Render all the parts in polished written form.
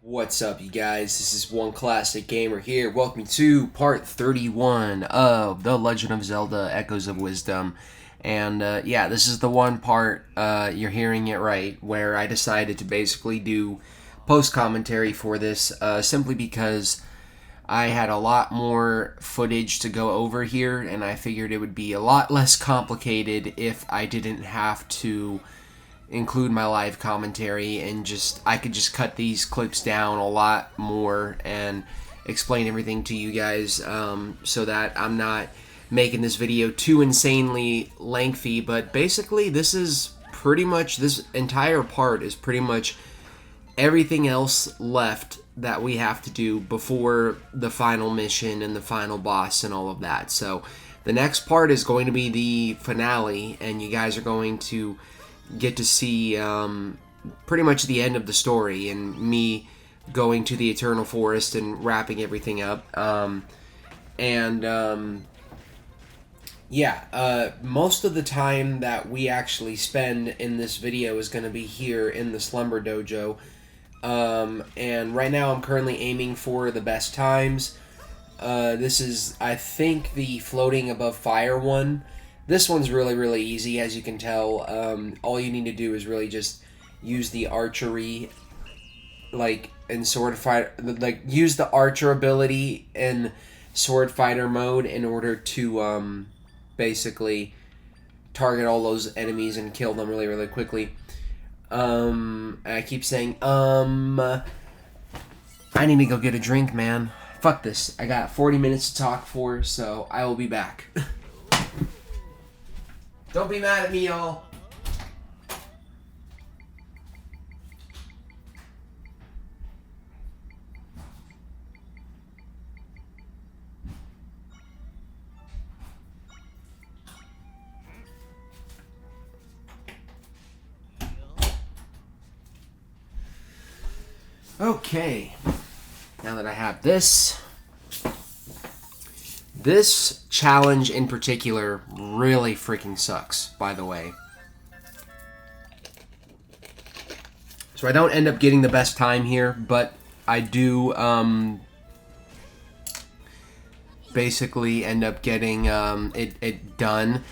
What's up, you guys? This is One Classic Gamer here. Welcome to part 31 of The Legend of Zelda Echoes of Wisdom. And yeah, this is the one part, you're hearing it right, where I decided to basically do post commentary for this simply because I had a lot more footage to go over here, and I figured it would be a lot less complicated if I didn't have to include my live commentary, and I could just cut these clips down a lot more and explain everything to you guys, so that I'm not making this video too insanely lengthy. But basically this entire part is pretty much everything else left that we have to do before the final mission and the final boss and all of that. So the next part is going to be the finale, and you guys are going to get to see pretty much the end of the story and me going to the Eternal Forest and wrapping everything up. Most of the time that we actually spend in this video is going to be here in the Slumber Dojo. And right now I'm currently aiming for the best times. This is, I think, the floating above fire one. This one's really, really easy, as you can tell. All you need to do is really just use the archery, in sword fight, use the archer ability in sword fighter mode in order to basically target all those enemies and kill them really, really quickly. I keep saying I need to go get a drink, man. Fuck this. I got 40 minutes to talk for, so I will be back. Don't be mad at me, y'all. Okay. Now that I have this challenge in particular really freaking sucks, by the way. So I don't end up getting the best time here, but I do basically end up getting it done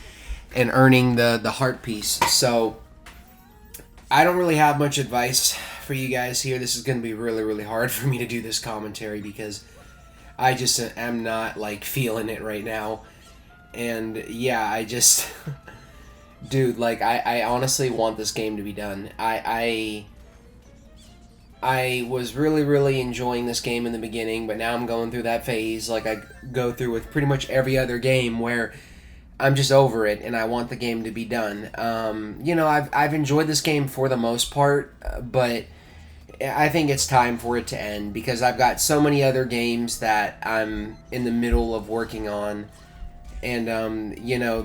and earning the heart piece. So I don't really have much advice for you guys here. This is going to be really, really hard for me to do this commentary because I just am not, feeling it right now. And, yeah, I just... Dude, I honestly want this game to be done. I was really, really enjoying this game in the beginning, but now I'm going through that phase like I go through with pretty much every other game where I'm just over it and I want the game to be done. I've enjoyed this game for the most part, but I think it's time for it to end because I've got so many other games that I'm in the middle of working on, and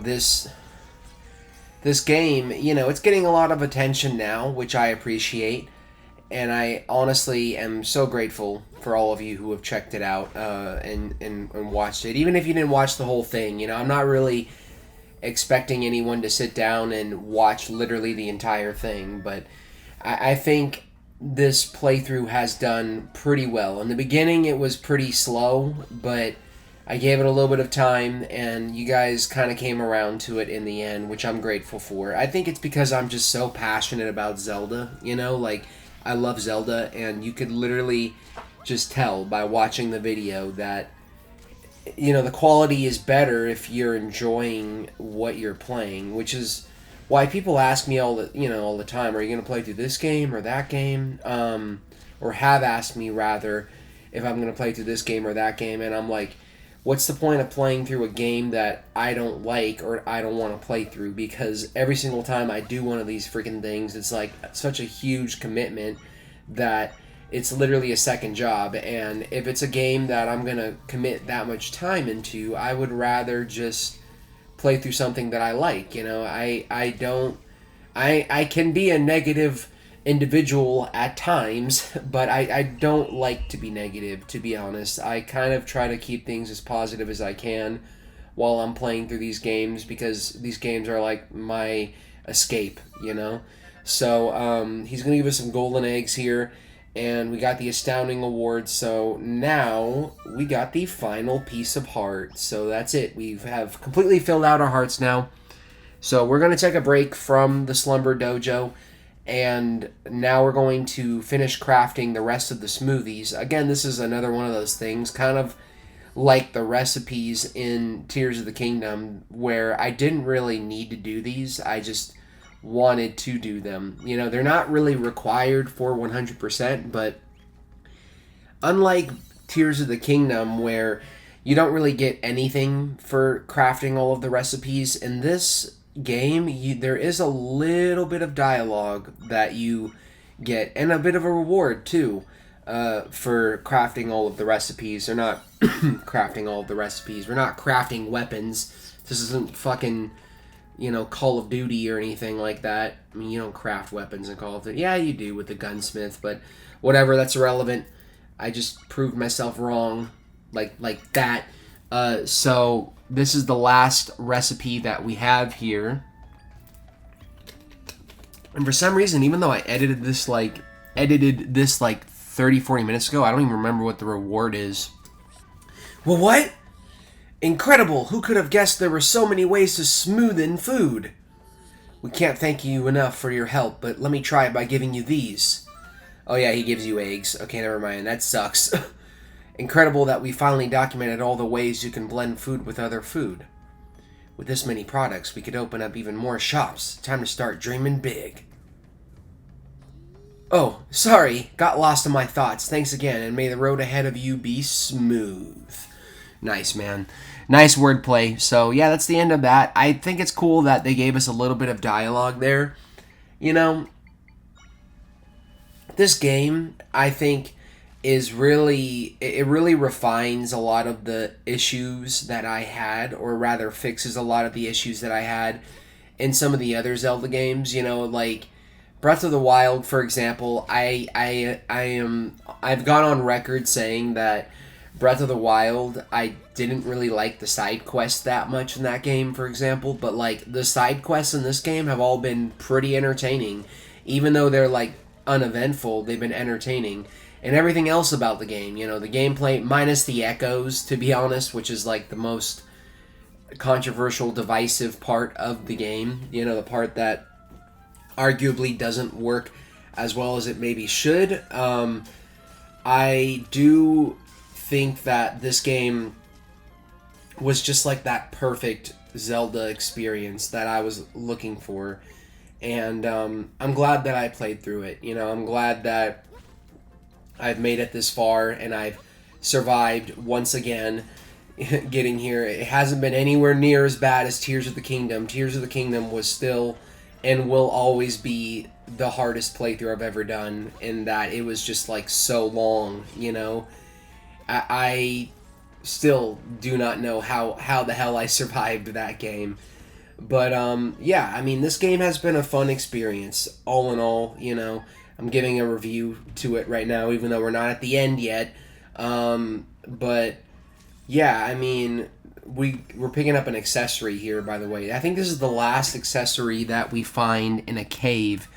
this game, it's getting a lot of attention now, which I appreciate, and I honestly am so grateful for all of you who have checked it out and watched it, even if you didn't watch the whole thing. I'm not really expecting anyone to sit down and watch literally the entire thing, but I think this playthrough has done pretty well. In the beginning it was pretty slow, but I gave it a little bit of time and you guys kind of came around to it in the end, which I'm grateful for. I think it's because I'm just so passionate about Zelda, I love Zelda, and you could literally just tell by watching the video that the quality is better if you're enjoying what you're playing, which is why people ask me all the time, are you going to play through this game or that game? Or have asked me, rather, if I'm going to play through this game or that game. And I'm like, what's the point of playing through a game that I don't like or I don't want to play through? Because every single time I do one of these freaking things, it's such a huge commitment that it's literally a second job. And if it's a game that I'm going to commit that much time into, I would rather just play through something that I like. I can be a negative individual at times, but I don't like to be negative, to be honest. I kind of try to keep things as positive as I can while I'm playing through these games, because these games are like my escape. So he's gonna give us some golden eggs here, and we got the astounding award. So now we got the final piece of heart. So that's it. We have completely filled out our hearts now. So we're going to take a break from the Slumber Dojo, and now we're going to finish crafting the rest of the smoothies. Again, this is another one of those things, kind of like the recipes in Tears of the Kingdom, where I didn't really need to do these. I just wanted to do them. You know, they're not really required for 100%, but unlike Tears of the Kingdom, where you don't really get anything for crafting all of the recipes, in this game, there is a little bit of dialogue that you get, and a bit of a reward too, for crafting all of the recipes. They're not crafting all of the recipes. We're not crafting weapons. This isn't fucking, Call of Duty or anything like that. I mean, you don't craft weapons in Call of Duty. Yeah, you do with the gunsmith, but whatever, that's irrelevant. I just proved myself wrong, like that. So this is the last recipe that we have here. And for some reason, even though I edited this like 30, 40 minutes ago, I don't even remember what the reward is. Well, what? Incredible! Who could have guessed there were so many ways to smoothen food? We can't thank you enough for your help, but let me try it by giving you these. Oh yeah, he gives you eggs. Okay, never mind. That sucks. Incredible that we finally documented all the ways you can blend food with other food. With this many products, we could open up even more shops. Time to start dreaming big. Oh, sorry. Got lost in my thoughts. Thanks again, and may the road ahead of you be smooth. Nice, man. Nice wordplay. So, yeah, that's the end of that. I think it's cool that they gave us a little bit of dialogue there. This game, I think, it really refines a lot of the issues that I had, or rather fixes a lot of the issues that I had in some of the other Zelda games. Like Breath of the Wild, for example. I've gone on record saying that Breath of the Wild, I didn't really like the side quests that much in that game, for example, but like the side quests in this game have all been pretty entertaining. Even though they're like uneventful, they've been entertaining. And everything else about the game, the gameplay, minus the echoes, to be honest, which is like the most controversial, divisive part of the game, the part that arguably doesn't work as well as it maybe should. I do think that this game was just like that perfect Zelda experience that I was looking for. And I'm glad that I played through it. I'm glad that I've made it this far, and I've survived once again getting here. It hasn't been anywhere near as bad as Tears of the Kingdom. Tears of the Kingdom was still and will always be the hardest playthrough I've ever done, in that it was just like so long, I still do not know how the hell I survived that game. But yeah, I mean, this game has been a fun experience all in all. I'm giving a review to it right now, even though we're not at the end yet. But yeah, I mean, we're picking up an accessory here, by the way. I think this is the last accessory that we find in a cave.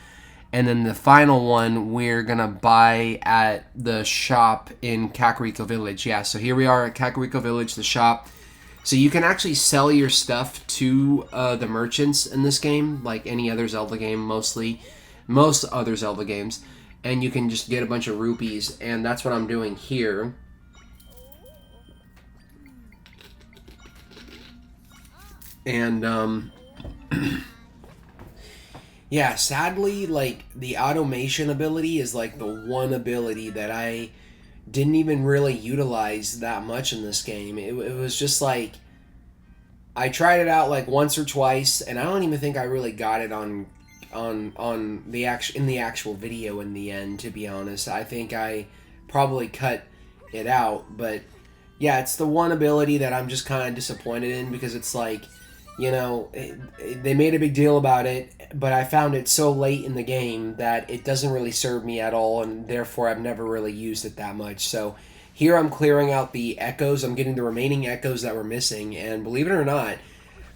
And then the final one we're going to buy at the shop in Kakariko Village. Yeah, so here we are at Kakariko Village, the shop. So you can actually sell your stuff to the merchants in this game, like any other Zelda game, most other Zelda games. And you can just get a bunch of rupees, and that's what I'm doing here. And, yeah, sadly, like, the automation ability is, like, the one ability that I didn't even really utilize that much in this game. It was just, like, I tried it out, like, once or twice, and I don't even think I really got it on the actual video in the end, to be honest. I think I probably cut it out, but, yeah, it's the one ability that I'm just kind of disappointed in, because it's, like, they made a big deal about it, but I found it so late in the game that it doesn't really serve me at all, and therefore I've never really used it that much. So here I'm clearing out the echoes. I'm getting the remaining echoes that were missing, and believe it or not,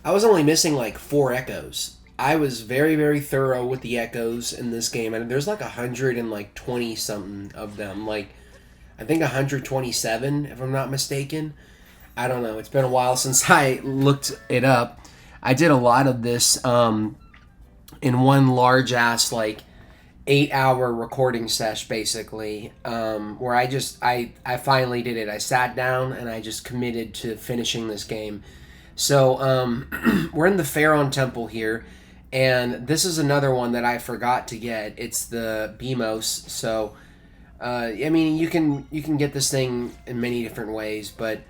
I was only missing like 4 echoes. I was very, very thorough with the echoes in this game, and there's like 120 something of them. Like, I think 127, if I'm not mistaken. I don't know. It's been a while since I looked it up. I did a lot of this in one large ass, like, 8-hour recording sesh, basically, where I finally did it. I sat down and I just committed to finishing this game. So we're in the Pharaon Temple here, and this is another one that I forgot to get. It's the Beamos. So I mean, you can get this thing in many different ways, but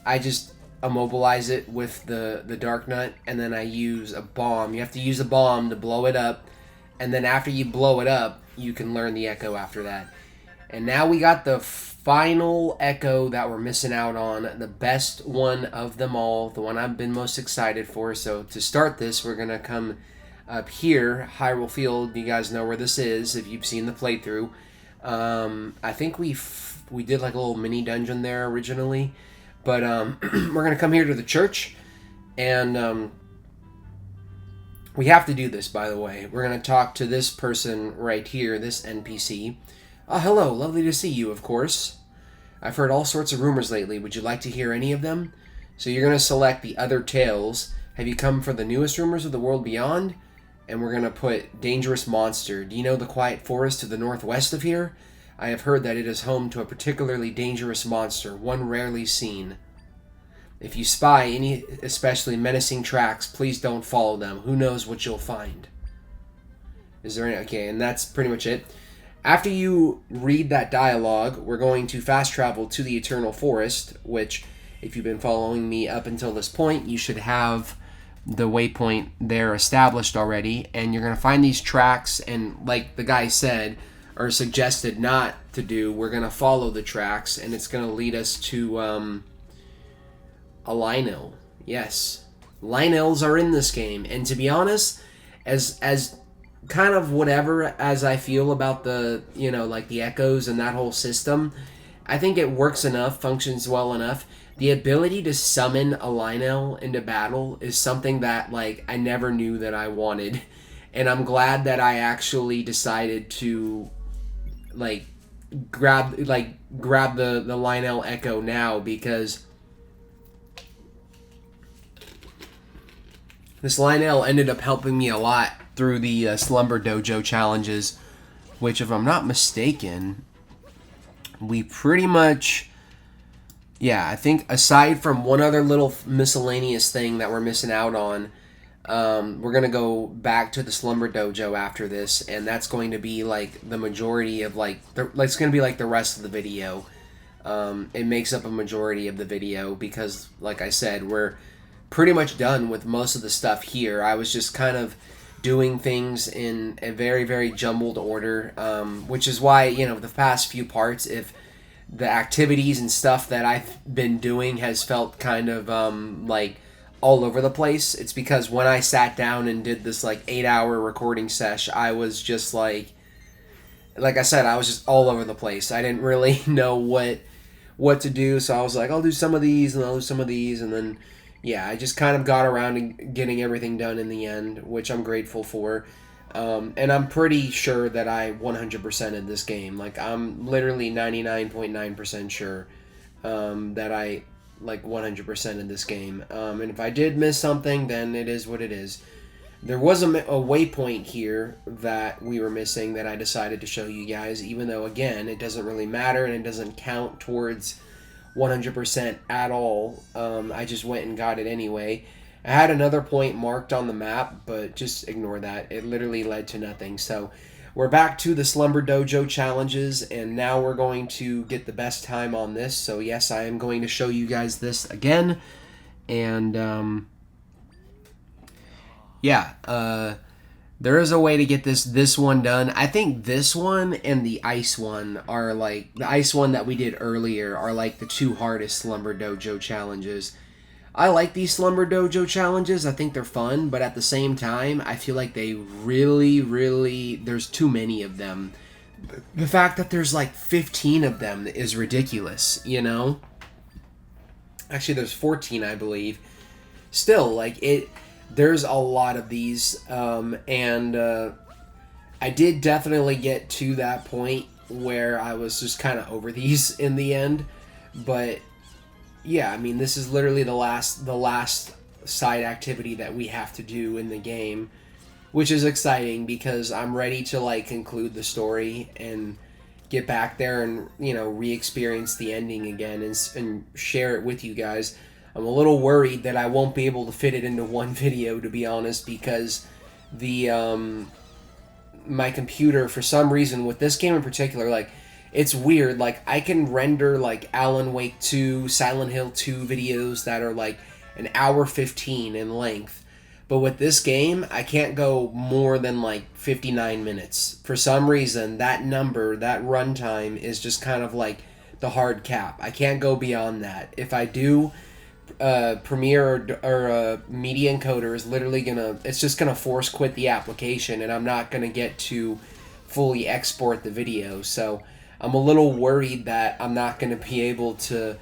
I just immobilize it with the Dark Nut, and then I use a bomb. You have to use a bomb to blow it up, and then after you blow it up, you can learn the echo after that. And now we got the final echo that we're missing out on, the best one of them all, the one I've been most excited for. So to start this, we're going to come up here, Hyrule Field. You guys know where this is if you've seen the playthrough. I think we did like a little mini dungeon there originally, but we're going to come here to the church, and we have to do this, by the way. We're going to talk to this person right here, this NPC. Hello, lovely to see you, of course. I've heard all sorts of rumors lately. Would you like to hear any of them? So you're going to select the other tales. Have you come for the newest rumors of the world beyond? And we're going to put Dangerous Monster. Do you know the quiet forest to the northwest of here? I have heard that it is home to a particularly dangerous monster, one rarely seen. If you spy any especially menacing tracks, please don't follow them. Who knows what you'll find? Is there any... Okay, and that's pretty much it. After you read that dialogue, we're going to fast travel to the Eternal Forest, which, if you've been following me up until this point, you should have the waypoint there established already, and you're going to find these tracks, and like the guy said, or suggested not to do, we're going to follow the tracks, and it's going to lead us to a Lionel. Yes, Lionels are in this game, and to be honest, as kind of whatever as I feel about the, you know, like the echoes and that whole system, I think it works enough, functions well enough. The ability to summon a Lionel into battle is something that, like, I never knew that I wanted. And I'm glad that I actually decided to, like, grab the Lionel Echo now, because this Lionel ended up helping me a lot through the Slumber Dojo challenges, which, if I'm not mistaken, we pretty much... Yeah, I think aside from one other little miscellaneous thing that we're missing out on, we're going to go back to the Slumber Dojo after this, and that's going to be, like, the majority of, like, it's going to be, like, the rest of the video. It makes up a majority of the video because, like I said, we're pretty much done with most of the stuff here. I was just kind of doing things in a very, very jumbled order, which is why, you know, the past few parts, if the activities and stuff that I've been doing has felt kind of like all over the place, it's because when I sat down and did this like 8-hour recording sesh, I was just like I said, I was just all over the place. I didn't really know what to do, so I was like, I'll do some of these and I'll do some of these, and then yeah, I just kind of got around to getting everything done in the end, which I'm grateful for. And I'm pretty sure that I 100%ed this game. Like, I'm literally 99.9% sure that I, like, 100%ed this game. And if I did miss something, then it is what it is. There was a waypoint here that we were missing that I decided to show you guys, even though, again, it doesn't really matter and it doesn't count towards 100% at all. I just went and got it anyway. I had another point marked on the map, but just ignore that. It literally led to nothing. So we're back to the Slumber Dojo challenges, and now we're going to get the best time on this. So yes, I am going to show you guys this again. And yeah, there is a way to get this one done. I think this one and the ice one are like, the ice one that we did earlier are like the two hardest Slumber Dojo challenges. I like these Slumber Dojo challenges. I think they're fun, but at the same time, I feel like they really, there's too many of them. The fact that there's like 15 of them is ridiculous, you know? Actually, there's 14, I believe. Still, like, There's a lot of these, and I did definitely get to that point where I was just kind of over these in the end. But yeah, I mean, this is literally the last side activity that we have to do in the game, which is exciting because I'm ready to like conclude the story and get back there and re-experience the ending again and share it with you guys. I'm a little worried that I won't be able to fit it into one video, to be honest, because the my computer, for some reason, with this game in particular, like, it's weird. Like, I can render like Alan Wake 2, Silent Hill 2 videos that are like an hour 15 in length. But with this game, I can't go more than like 59 minutes. For some reason, that number, that runtime, is just kind of like the hard cap. I can't go beyond that. If I do, Premiere or Media Encoder is literally it's just gonna force quit the application, and I'm not gonna get to fully export the video. So I'm a little worried that I'm not gonna be able to,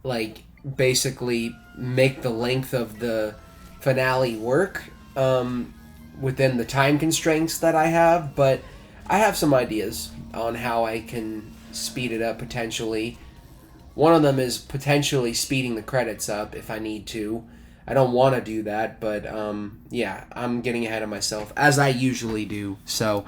like, basically make the length of the finale work within the time constraints that I have. But I have some ideas on how I can speed it up potentially. One of them is potentially speeding the credits up if I need to. I don't want to do that, but yeah, I'm getting ahead of myself, as I usually do. So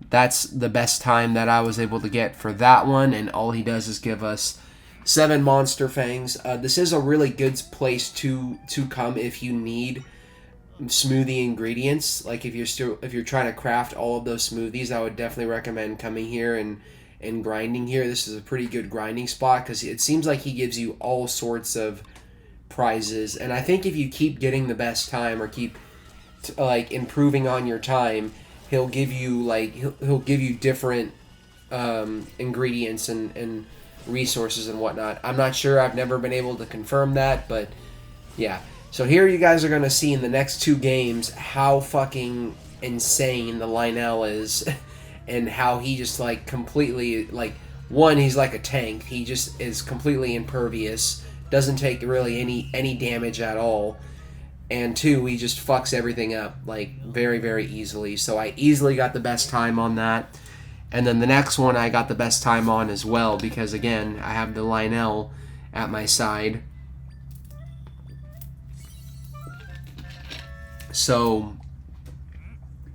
that's the best time that I was able to get for that one, and all he does is give us 7 monster fangs. This is a really good place to come if you need smoothie ingredients. Like, if you're trying to craft all of those smoothies, I would definitely recommend coming here and grinding here. This is a pretty good grinding spot because it seems like he gives you all sorts of prizes, and I think if you keep getting the best time or keep like improving on your time, he'll give you like he'll give you different ingredients and resources and whatnot. I'm not sure. I've never been able to confirm that, but yeah. So here you guys are gonna see in the next 2 games how fucking insane the Lionel is. And how he just, like, completely, like, one, he's like a tank. He just is completely impervious, doesn't take really any damage at all. And 2, he just fucks everything up, like, very, very easily. So I easily got the best time on that. And then the next one I got the best time on as well, because, again, I have the Lionel at my side. So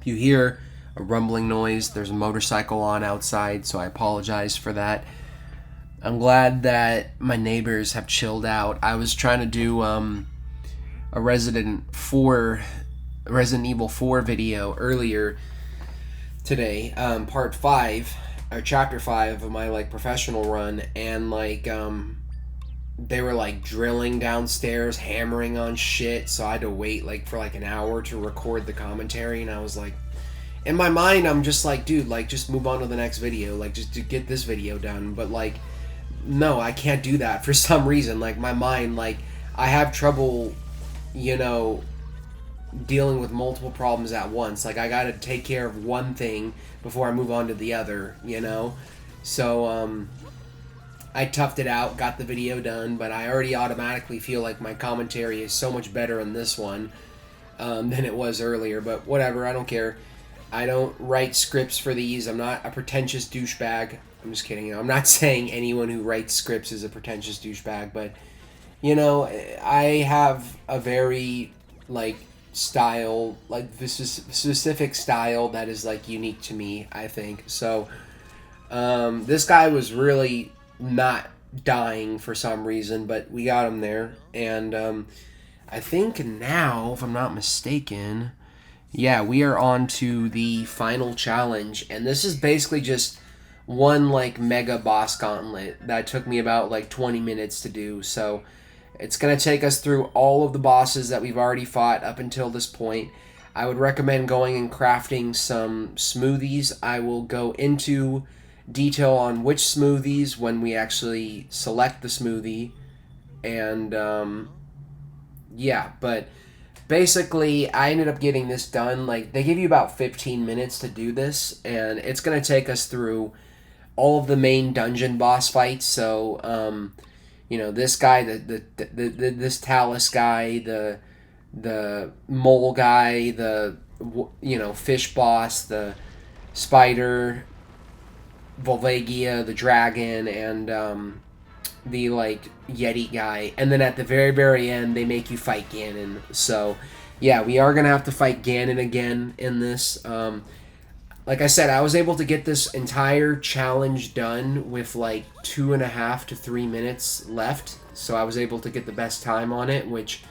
if you hear a rumbling noise, there's a motorcycle on outside, so I apologize for that. I'm glad that my neighbors have chilled out. I was trying to do a Resident Evil 4 video earlier today, part 5 or chapter 5 of my like professional run, and like they were like drilling downstairs, hammering on shit, so I had to wait like for like an hour to record the commentary, and I was like, in my mind, I'm just like, dude, like, just move on to the next video. Like, just to get this video done. But, like, no, I can't do that for some reason. Like, my mind, like, I have trouble, dealing with multiple problems at once. Like, I gotta take care of one thing before I move on to the other, So, I toughed it out, got the video done, but I already automatically feel like my commentary is so much better in this one than it was earlier. But whatever, I don't care. I don't write scripts for these. I'm not a pretentious douchebag. I'm just kidding. I'm not saying anyone who writes scripts is a pretentious douchebag, but, I have a very, like, style, like, this is specific style that is, like, unique to me, I think. So, this guy was really not dying for some reason, but we got him there. And, I think now, if I'm not mistaken, yeah, we are on to the final challenge, and this is basically just one, like, mega boss gauntlet that took me about, like, 20 minutes to do. So it's going to take us through all of the bosses that we've already fought up until this point. I would recommend going and crafting some smoothies. I will go into detail on which smoothies when we actually select the smoothie, and, yeah, but basically, I ended up getting this done. Like, they give you about 15 minutes to do this, and it's going to take us through all of the main dungeon boss fights. So, this guy, this Talus guy, the mole guy, the fish boss, the spider, Volvagia, the dragon, and the like Yeti guy. And then at the very very end, they make you fight Ganon. So yeah, we are gonna have to fight Ganon again in this. Like I said, I was able to get this entire challenge done with like 2.5 to 3 minutes left. So I was able to get the best time on it, which,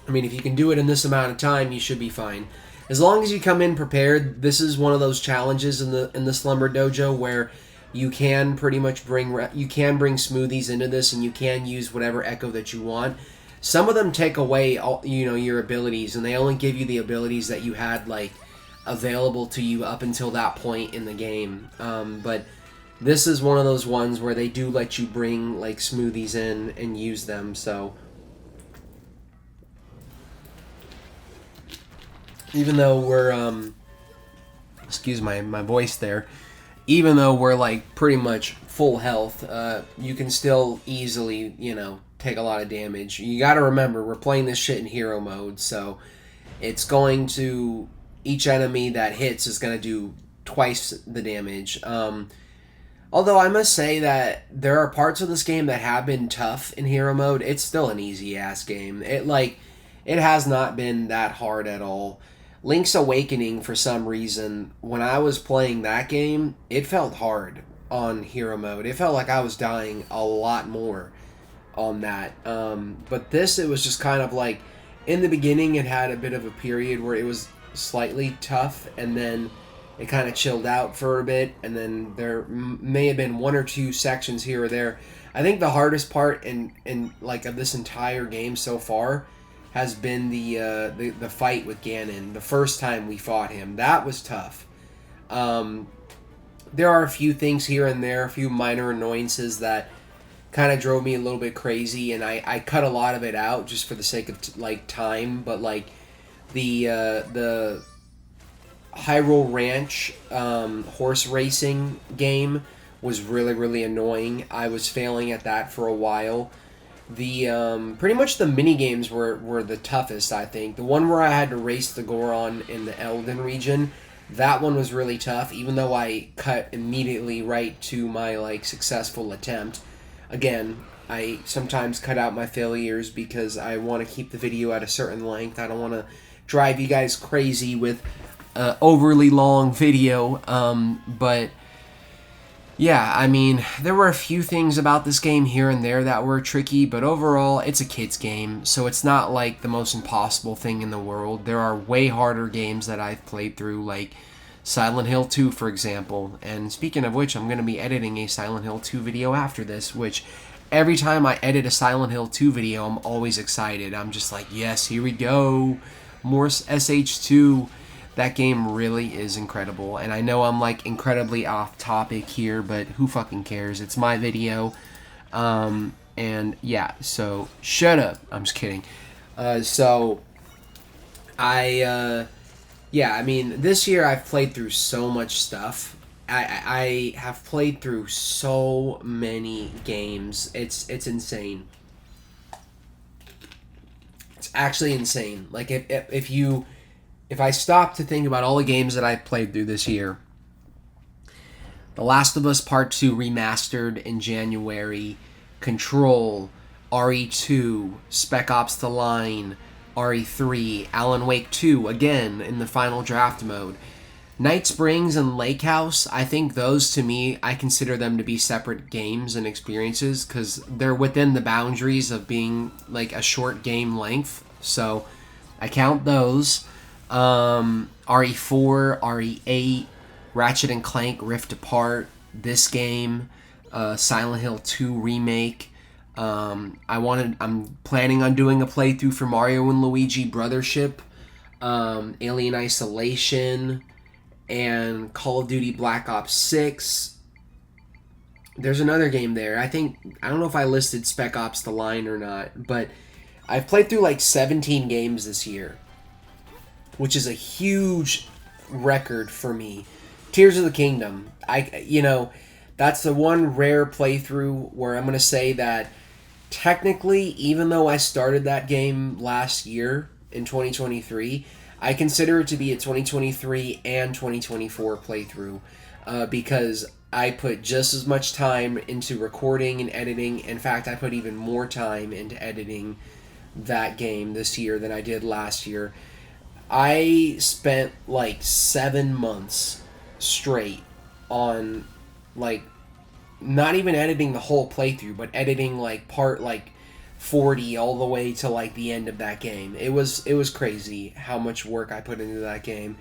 I mean, if you can do it in this amount of time, you should be fine. As long as you come in prepared, this is one of those challenges in the Slumber Dojo where you can pretty much bring smoothies into this, and you can use whatever echo that you want. Some of them take away all, your abilities, and they only give you the abilities that you had like available to you up until that point in the game. But this is one of those ones where they do let you bring like smoothies in and use them. So even though we're excuse my voice there, even though we're like pretty much full health, you can still easily take a lot of damage. You got to remember, we're playing this shit in hero mode, so it's going to, each enemy that hits is going to do twice the damage. Although I must say that there are parts of this game that have been tough in hero mode. It's still an easy ass game. It has not been that hard at all. Link's Awakening, for some reason, when I was playing that game, it felt hard on hero mode. It felt like I was dying a lot more on that. But this, it was just kind of like, in the beginning, it had a bit of a period where it was slightly tough, and then it kind of chilled out for a bit, and then there may have been 1 or 2 sections here or there. I think the hardest part in like of this entire game so far has been the fight with Ganon. The first time we fought him, that was tough. There are a few things here and there, a few minor annoyances that kind of drove me a little bit crazy, and I cut a lot of it out just for the sake of time. But like the Hyrule Ranch horse racing game was really really annoying. I was failing at that for a while. The pretty much the mini games were the toughest, I think. The one where I had to race the Goron in the Elden region, that one was really tough, even though I cut immediately right to my like successful attempt. Again, I sometimes cut out my failures because I want to keep the video at a certain length. I don't want to drive you guys crazy with overly long video, but yeah, I mean, there were a few things about this game here and there that were tricky, but overall, it's a kid's game, so it's not like the most impossible thing in the world. There are way harder games that I've played through, like Silent Hill 2, for example. And speaking of which, I'm going to be editing a Silent Hill 2 video after this, which every time I edit a Silent Hill 2 video, I'm always excited. I'm just like, yes, here we go. More SH2. That game really is incredible, and I know I'm like incredibly off topic here, but who fucking cares? It's my video, and yeah, so shut up. I'm just kidding. Yeah, I mean, this year I've played through so much stuff. I have played through so many games. It's insane. It's actually insane. Like if I stop to think about all the games that I've played through this year, The Last of Us Part 2 Remastered in January, Control, RE2, Spec Ops: The Line, RE3, Alan Wake 2, again, in the final draft mode. Night Springs and Lake House, I think those, to me, I consider them to be separate games and experiences, because they're within the boundaries of being, like, a short game length, so I count those. RE4, RE8, Ratchet and Clank Rift Apart, this game, Silent Hill 2 Remake. I'm planning on doing a playthrough for Mario and Luigi Brothership, Alien Isolation, and Call of Duty Black Ops 6. There's another game there. I don't know if I listed Spec Ops: The Line or not, but I've played through like 17 games this year, which is a huge record for me. Tears of the Kingdom. That's the one rare playthrough where I'm going to say that technically, even though I started that game last year in 2023, I consider it to be a 2023 and 2024 playthrough because I put just as much time into recording and editing. In fact, I put even more time into editing that game this year than I did last year. I spent like 7 months straight on like not even editing the whole playthrough, but editing like part like 40 all the way to like the end of that game. It was crazy how much work I put into that game.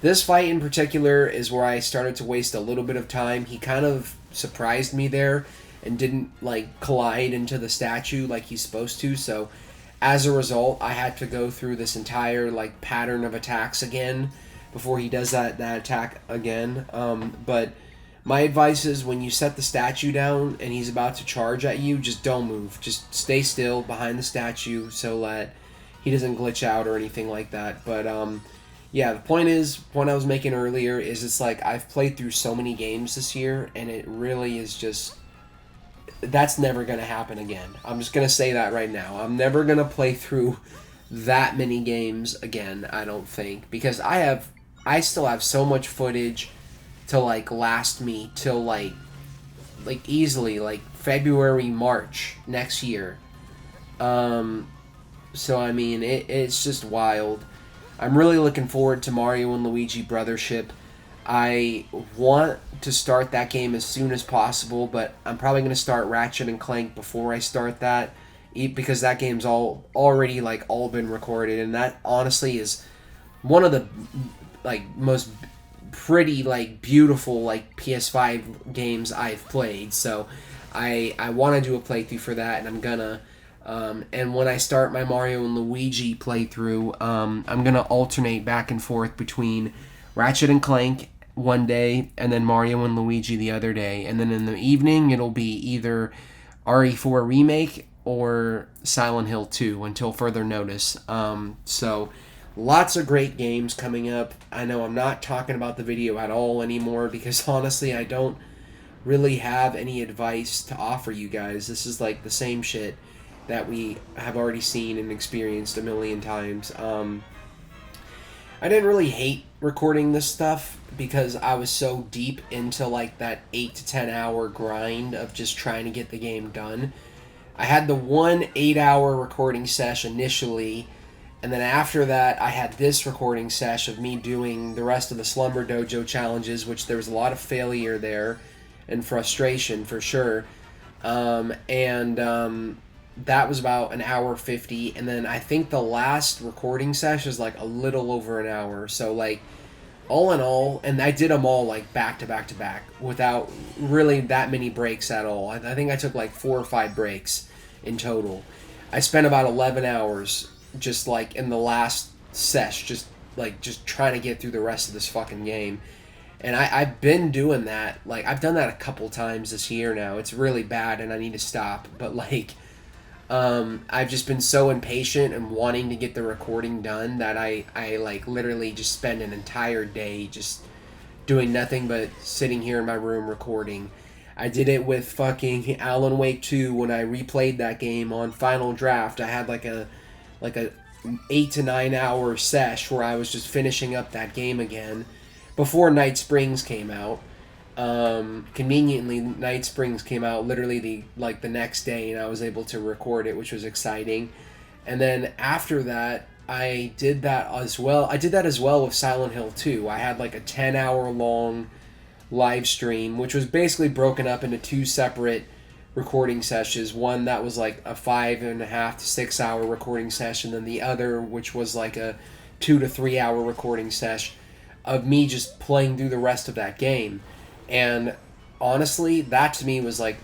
This fight in particular is where I started to waste a little bit of time. He kind of surprised me there and didn't like collide into the statue like he's supposed to, so as a result, I had to go through this entire like pattern of attacks again before he does that attack again. But my advice is when you set the statue down and he's about to charge at you, just don't move. Just stay still behind the statue so that he doesn't glitch out or anything like that. But yeah, the point I was making earlier is it's like I've played through so many games this year, and it really is just that's never going to happen again. I'm just going to say that right now. I'm never going to play through that many games again, I don't think, because I still have so much footage to like last me till like easily like February, March next year. So I mean, it's just wild. I'm really looking forward to Mario and Luigi Brothership. I want to start that game as soon as possible, but I'm probably going to start Ratchet and Clank before I start that, because that game's already like all been recorded, and that honestly is one of the like most pretty like beautiful like PS5 games I've played. So I want to do a playthrough for that, and I'm gonna. And when I start my Mario and Luigi playthrough, I'm gonna alternate back and forth between Ratchet and Clank one day and then Mario and Luigi the other day, and then in the evening it'll be either RE4 Remake or Silent Hill 2 until further notice. So lots of great games coming up. I know I'm not talking about the video at all anymore because honestly I don't really have any advice to offer you guys. This is like the same shit that we have already seen and experienced a million times. I didn't really hate recording this stuff because I was so deep into like that 8 to 10 hour grind of just trying to get the game done. I had the 8-hour recording session initially, and then after that I had this recording session of me doing the rest of the Slumber Dojo challenges, which there was a lot of failure there and frustration for sure. That was about an hour 50, and then I think the last recording session is like a little over an hour. So like all in all, and I did them all like back to back to back without really that many breaks at all. I think I took like 4 or 5 breaks in total. I spent about 11 hours just like in the last sesh, just trying to get through the rest of this fucking game. And I've been doing that. Like I've done that a couple times this year now. It's really bad and I need to stop. But like I've just been so impatient and wanting to get the recording done that I like literally just spend an entire day just doing nothing but sitting here in my room recording. I did it with fucking Alan Wake 2 when I replayed that game on Final Draft. I had like a 8 to 9 hour sesh where I was just finishing up that game again before Night Springs came out. Conveniently, Night Springs came out literally the next day, and I was able to record it, which was exciting. And then after that, I did that as well. I did that as well with Silent Hill 2. I had like a 10-hour long live stream, which was basically broken up into 2 separate recording sessions. One that was like a 5.5 to 6 hour recording session, and the other, which was like a 2 to 3 hour recording session of me just playing through the rest of that game. And honestly, that to me was like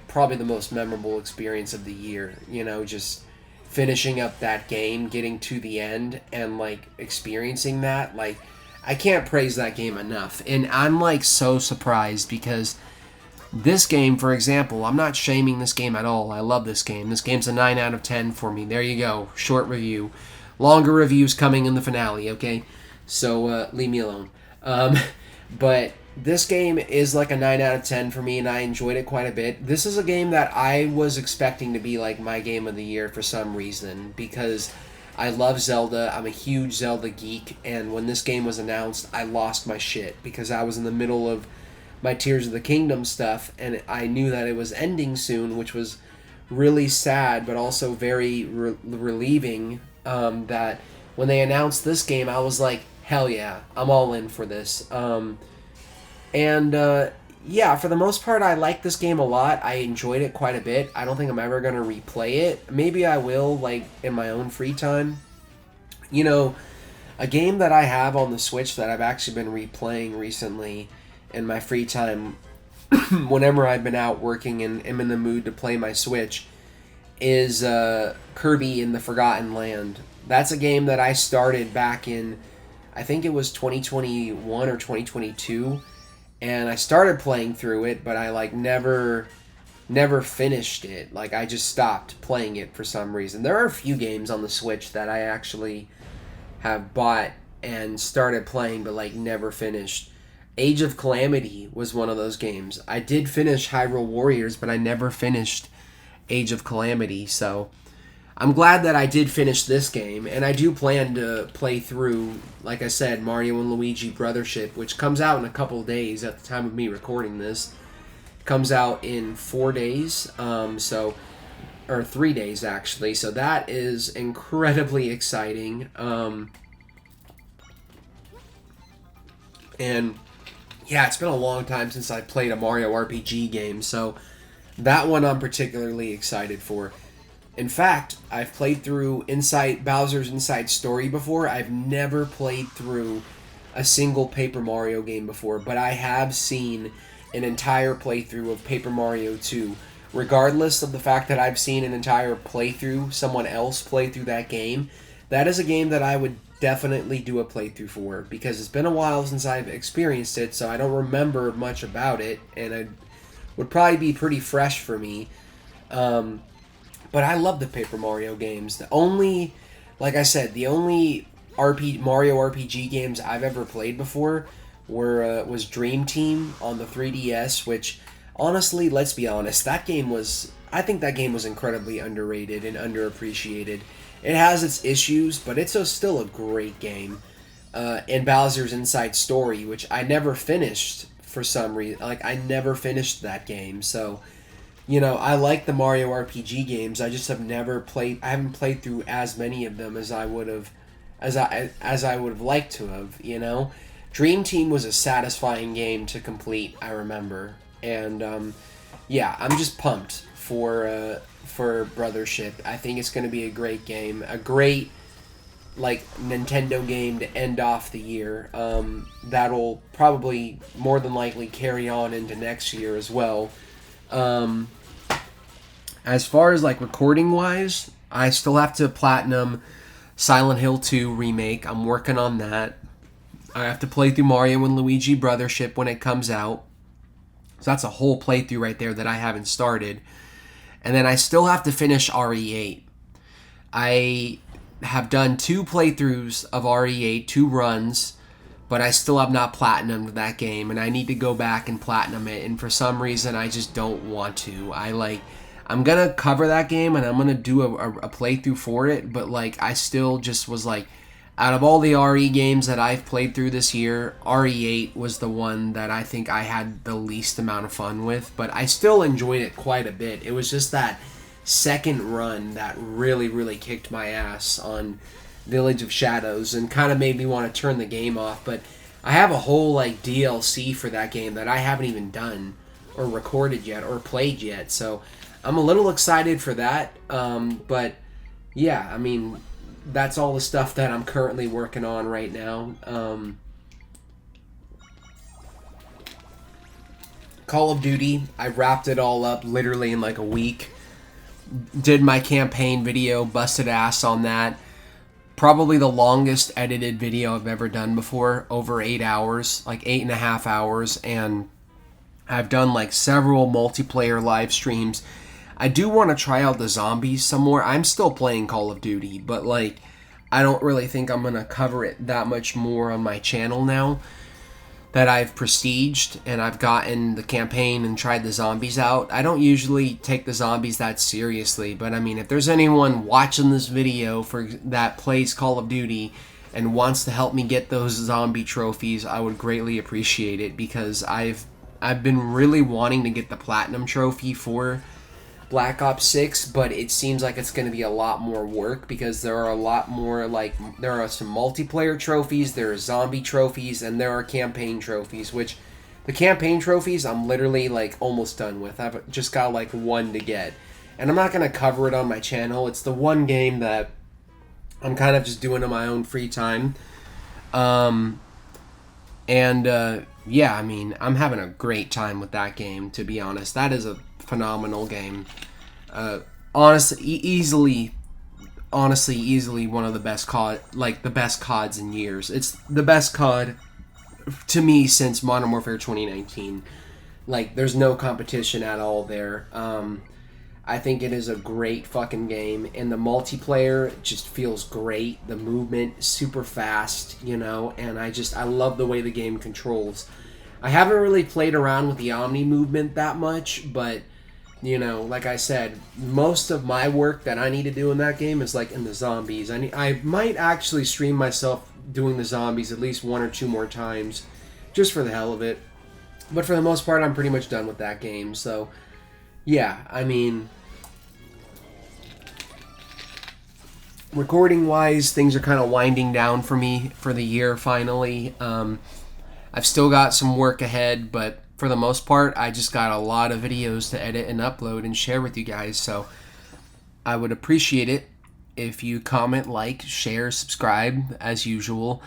probably the most memorable experience of the year. You know, just finishing up that game, getting to the end, and like experiencing that. Like, I can't praise that game enough. And I'm like so surprised because this game, for example, I'm not shaming this game at all. I love this game. This game's a 9 out of 10 for me. There you go. Short review. Longer reviews coming in the finale, okay? So leave me alone. But This game is like a 9 out of 10 for me, and I enjoyed it quite a bit. This is a game that I was expecting to be like my game of the year for some reason, because I love Zelda. I'm a huge Zelda geek, and when this game was announced, I lost my shit because I was in the middle of my Tears of the Kingdom stuff, and I knew that it was ending soon, which was really sad, but also very relieving. That when they announced this game, I was like, hell yeah, I'm all in for this. And yeah, for the most part, I like this game a lot. I enjoyed it quite a bit. I don't think I'm ever going to replay it. Maybe I will, like, in my own free time. You know, a game that I have on the Switch that I've actually been replaying recently in my free time whenever I've been out working and am in the mood to play my Switch is Kirby in the Forgotten Land. That's a game that I started back in, I think it was 2021 or 2022, and I started playing through it, but I like never finished it. Like, I just stopped playing it for some reason. There are a few games on the Switch that I actually have bought and started playing but like never finished. Age of Calamity was one of those games. I did finish Hyrule Warriors, but I never finished Age of Calamity, so I'm glad that I did finish this game, and I do plan to play through, like I said, Mario and Luigi Brothership, which comes out in a couple of days at the time of me recording this. It comes out in 4 days, or 3 days actually, so that is incredibly exciting. And yeah, it's been a long time since I played a Mario RPG game, so that one I'm particularly excited for. In fact, I've played through Bowser's Inside Story before. I've never played through a single Paper Mario game before, but I have seen an entire playthrough of Paper Mario 2. Regardless of the fact that I've seen an entire playthrough, someone else play through that game, that is a game that I would definitely do a playthrough for, because it's been a while since I've experienced it, so I don't remember much about it, and it would probably be pretty fresh for me. But I love the Paper Mario games. Like I said, the only Mario RPG games I've ever played before was Dream Team on the 3DS, which, honestly, let's be honest, I think that game was incredibly underrated and underappreciated. It has its issues, but it's still a great game. And Bowser's Inside Story, which I never finished for some reason. Like, I never finished that game, so I like the Mario RPG games. I just have never played. I haven't played through as many of them as I would have, as I would have liked to have. Dream Team was a satisfying game to complete. I remember, and yeah, I'm just pumped for Brothership. I think it's going to be a great game, a great like Nintendo game to end off the year. That'll probably more than likely carry on into next year as well. As far as like recording wise, I still have to platinum Silent Hill 2 remake. I'm working on that. I have to play through Mario and Luigi Brothership when it comes out. So that's a whole playthrough right there that I haven't started. And then I still have to finish RE8. I have done 2 playthroughs of RE8, 2 runs, but I still have not platinumed that game, and I need to go back and platinum it, and for some reason I just don't want to. I'm gonna cover that game and I'm gonna do a playthrough for it, but like I still just was like, out of all the RE games that I've played through this year, RE8 was the one that I think I had the least amount of fun with, but I still enjoyed it quite a bit. It was just that second run that really, really kicked my ass on Village of Shadows and kind of made me want to turn the game off. But I have a whole like DLC for that game that I haven't even done or recorded yet or played yet, so I'm a little excited for that. But yeah, I mean, that's all the stuff that I'm currently working on right now. Call of Duty, I wrapped it all up literally in like a week. Did my campaign video, busted ass on that. Probably the longest edited video I've ever done before, over 8 hours, like 8.5 hours, and I've done like several multiplayer live streams. I do want to try out the zombies some more. I'm still playing Call of Duty, but like I don't really think I'm going to cover it that much more on my channel now. that I've prestiged and I've gotten the campaign and tried the zombies out. I don't usually take the zombies that seriously, but I mean, if there's anyone watching this video that plays Call of Duty and wants to help me get those zombie trophies, I would greatly appreciate it, because I've been really wanting to get the platinum trophy for Black Ops 6, but it seems like it's going to be a lot more work, because there are a lot more, like, there are some multiplayer trophies, there are zombie trophies, and there are campaign trophies, which the campaign trophies I'm literally, like, almost done with. I've just got, like, one to get. And I'm not going to cover it on my channel. It's the one game that I'm kind of just doing in my own free time. Yeah, I mean, I'm having a great time with that game, to be honest. That is a phenomenal game. Honestly, easily one of the best the best CODs in years. It's the best COD to me since Modern Warfare 2019. Like, there's no competition at all there. I think it is a great fucking game, and the multiplayer just feels great. The movement super fast, you know, and I love the way the game controls. I haven't really played around with the Omni movement that much, but you know, like I said, most of my work that I need to do in that game is like in the zombies. I might actually stream myself doing the zombies at least 1 or 2 more times, just for the hell of it. But for the most part, I'm pretty much done with that game. So, yeah, I mean, recording-wise, things are kind of winding down for me for the year, finally. I've still got some work ahead, but for the most part, I just got a lot of videos to edit and upload and share with you guys, so I would appreciate it if you comment, like, share, subscribe, as usual,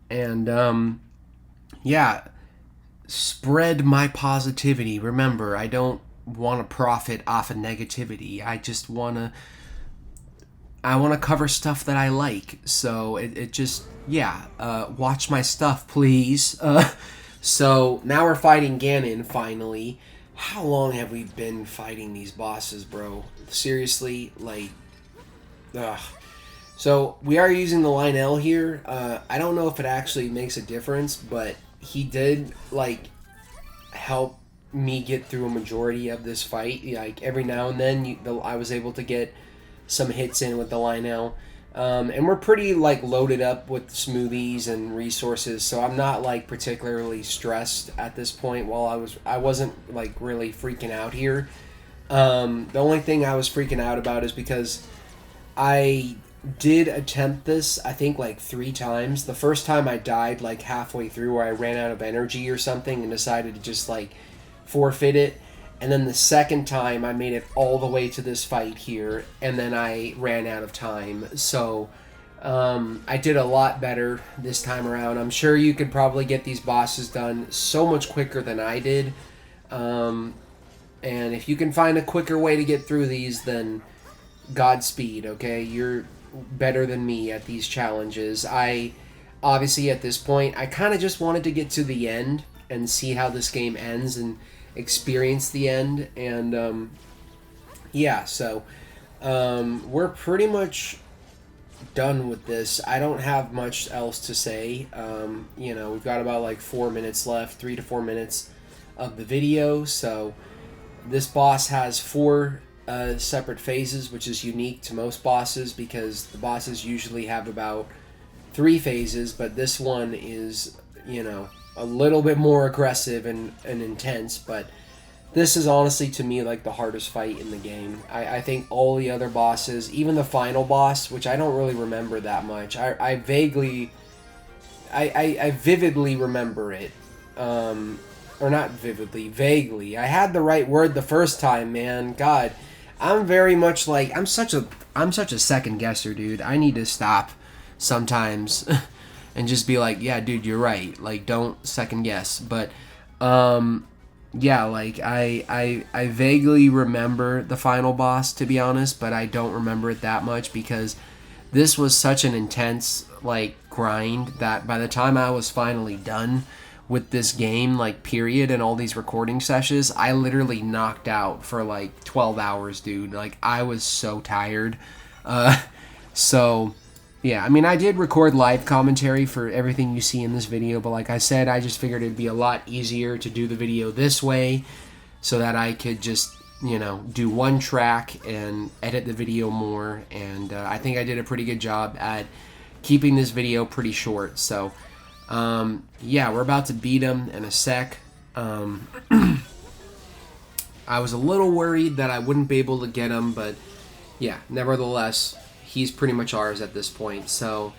and, yeah, spread my positivity. Remember, I don't want to profit off of negativity. I just want to cover stuff that I like, so it just, yeah, watch my stuff, please. So, now we're fighting Ganon, finally. How long have we been fighting these bosses, bro? Seriously? Like, ugh. So, we are using the Lionel here. I don't know if it actually makes a difference, but he did, like, help me get through a majority of this fight. Like, every now and then, I was able to get some hits in with the Lionel. And we're pretty, like, loaded up with smoothies and resources, so I'm not, like, particularly stressed at this point. While I wasn't, like, really freaking out here. The only thing I was freaking out about is because I did attempt this, I think, like, 3 times. The first time I died, like, halfway through, where I ran out of energy or something and decided to just, like, forfeit it. And then the second time, I made it all the way to this fight here, and then I ran out of time. So, I did a lot better this time around. I'm sure you could probably get these bosses done so much quicker than I did. And if you can find a quicker way to get through these, then Godspeed, okay? You're better than me at these challenges. Obviously, at this point, I kind of just wanted to get to the end and see how this game ends and experience the end, and yeah, so we're pretty much done with this. I don't have much else to say. You know, we've got about like 4 minutes left, 3 to 4 minutes of the video. So this boss has 4 separate phases, which is unique to most bosses, because the bosses usually have about 3 phases, but this one is, you know, a little bit more aggressive and intense, but this is honestly, to me, like the hardest fight in the game. I think all the other bosses, even the final boss, which I don't really remember that much, I vividly remember it, or not vividly, vaguely. I had the right word the first time, man. God, I'm very much like, I'm such a second guesser, dude. I need to stop sometimes and just be like, yeah, dude, you're right. Like, don't second guess. But, yeah, like, I vaguely remember the final boss, to be honest, but I don't remember it that much, because this was such an intense, like, grind that by the time I was finally done with this game, like, period, and all these recording sessions, I literally knocked out for, like, 12 hours, dude. Like, I was so tired. So, Yeah, I mean, I did record live commentary for everything you see in this video, but like I said, I just figured it'd be a lot easier to do the video this way so that I could just, you know, do one track and edit the video more. And I think I did a pretty good job at keeping this video pretty short. So, yeah, we're about to beat him in a sec. I was a little worried that I wouldn't be able to get him, but yeah, nevertheless, he's pretty much ours at this point. So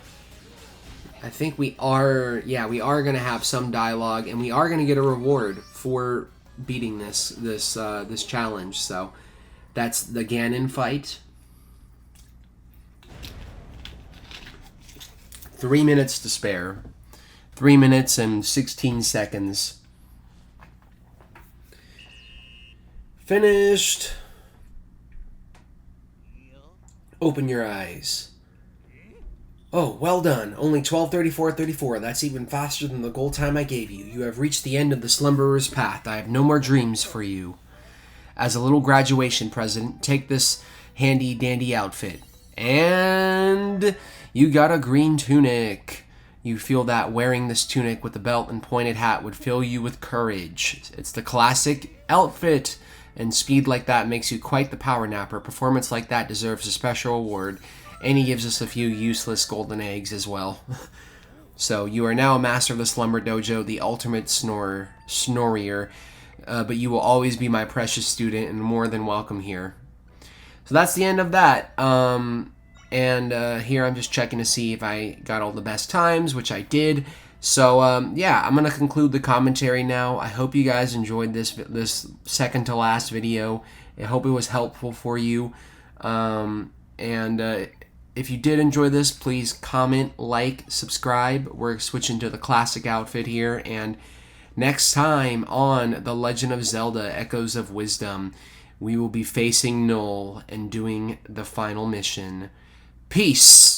I think we are going to have some dialogue, and we are going to get a reward for beating this challenge. So that's the Ganon fight. 3 minutes to spare. 3 minutes and 16 seconds. Finished. Open your eyes. Oh, well done. Only 12:34:34. That's even faster than the goal time I gave you. You have reached the end of the slumberer's path. I have no more dreams for you. As a little graduation present, take this handy dandy outfit. And you got a green tunic. You feel that wearing this tunic with the belt and pointed hat would fill you with courage. It's the classic outfit. And speed like that makes you quite the power napper. Performance like that deserves a special award. And he gives us a few useless golden eggs as well. So you are now a master of the Slumber Dojo, the ultimate snorier. But you will always be my precious student and more than welcome here. So that's the end of that. Here I'm just checking to see if I got all the best times, which I did. So, yeah, I'm going to conclude the commentary now. I hope you guys enjoyed this second to last video. I hope it was helpful for you. If you did enjoy this, please comment, like, subscribe. We're switching to the classic outfit here. And next time on The Legend of Zelda Echoes of Wisdom, we will be facing Null and doing the final mission. Peace!